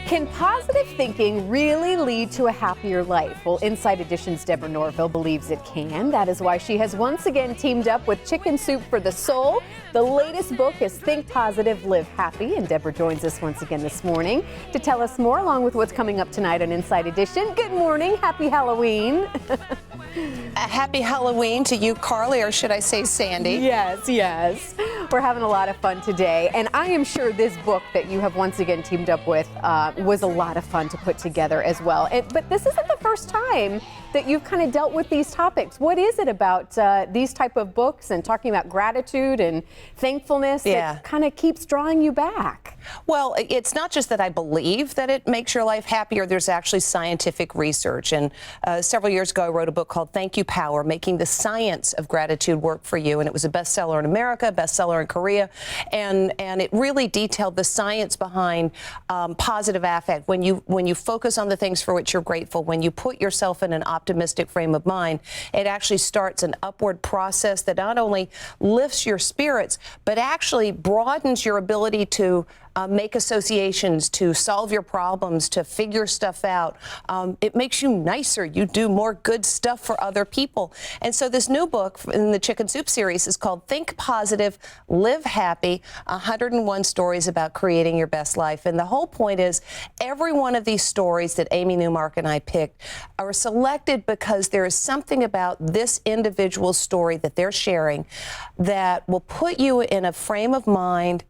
Can positive thinking really lead to a happier life? Well, Inside Edition's Deborah Norville believes it can. That is why she has once again teamed up with Chicken Soup for the Soul. The latest book is Think Positive, Live Happy, and Deborah joins us once again this morning to tell us more, along with what's coming up tonight on Inside Edition. Good morning. Happy Halloween. Happy Halloween to you, Carly, or should I say Sandy? Yes. We're having a lot of fun today, and I am sure this book that you have once again teamed up with was a lot of fun to put together as well. But this isn't the first time that you've kind of dealt with these topics. What is it about these type of books and talking about gratitude and thankfulness that kind of keeps drawing you back? Well, it's not just that I believe that it makes your life happier. There's actually scientific research. And several years ago, I wrote a book called Thank You Power, Making the Science of Gratitude Work for You. And it was a bestseller in America, bestseller in Korea. And it really detailed the science behind positive affect. When you focus on the things for which you're grateful, when you put yourself in an optimistic frame of mind, it actually starts an upward process that not only lifts your spirits, but actually broadens your ability to make associations, to solve your problems, to figure stuff out. It makes you nicer. You do more good stuff for other people. And so this new book in the Chicken Soup series is called Think Positive, Live Happy, 101 Stories About Creating Your Best Life. And the whole point is every one of these stories that Amy Newmark and I picked are selected because there is something about this individual story that they're sharing that will put you in a frame of mind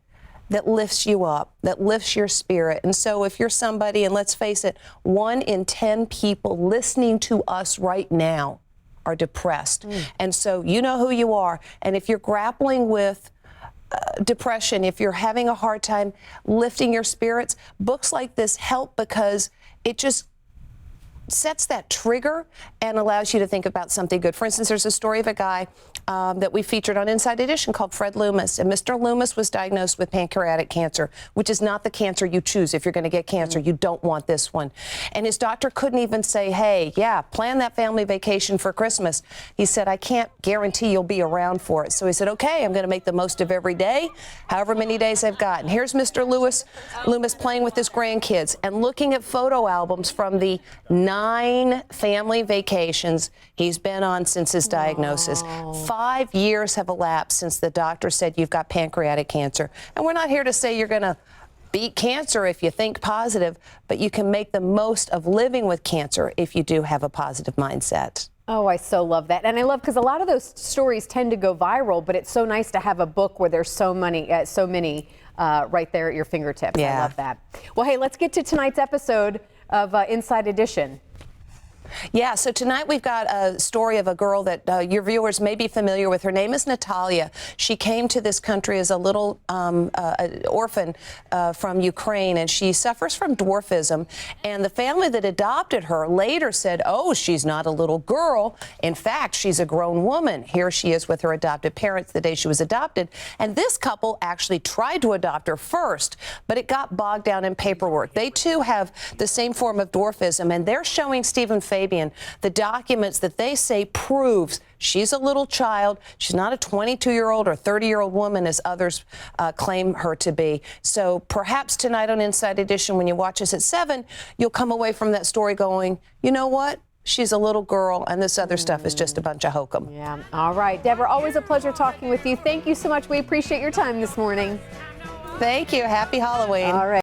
that lifts you up, that lifts your spirit. And so if you're somebody, and let's face it, 1 in 10 people listening to us right now are depressed. And so you know who you are. And if you're grappling with depression, if you're having a hard time lifting your spirits, books like this help because it just sets that trigger and allows you to think about something good. For instance, there's a story of a guy that we featured on Inside Edition called Fred Loomis. And Mr. Loomis was diagnosed with pancreatic cancer, which is not the cancer you choose. If you're going to get cancer, you don't want this one. And his doctor couldn't even say, hey, plan that family vacation for Christmas. He said, I can't guarantee you'll be around for it. So he said, okay, I'm going to make the most of every day, however many days I've got. And here's Mr. Loomis playing with his grandkids and looking at photo albums from the 9 family vacations he's been on since his diagnosis. 5 years have elapsed since the doctor said you've got pancreatic cancer. And we're not here to say you're going to beat cancer if you think positive, but you can make the most of living with cancer if you do have a positive mindset. Oh, I so love that. And I love because a lot of those stories tend to go viral, but it's so nice to have a book where there's so many right there at your fingertips. I love that. Well, hey, let's get to tonight's episode of Inside Edition. Yeah, so tonight we've got a story of a girl that your viewers may be familiar with. Her name is Natalia. She came to this country as a little orphan from Ukraine, and she suffers from dwarfism. And the family that adopted her later said, oh, she's not a little girl. In fact, she's a grown woman. Here she is with her adopted parents the day she was adopted. And this couple actually tried to adopt her first, but it got bogged down in paperwork. They, too, have the same form of dwarfism, and they're showing Stephen Fabian the documents that they say proves she's a little child. She's not a 22-year-old or 30-year-old woman as others claim her to be. So perhaps tonight on Inside Edition, when you watch us at 7, you'll come away from that story going, you know what? She's a little girl, and this other stuff is just a bunch of hokum. Yeah. All right. Deborah, always a pleasure talking with you. Thank you so much. We appreciate your time this morning. Thank you. Happy Halloween. All right.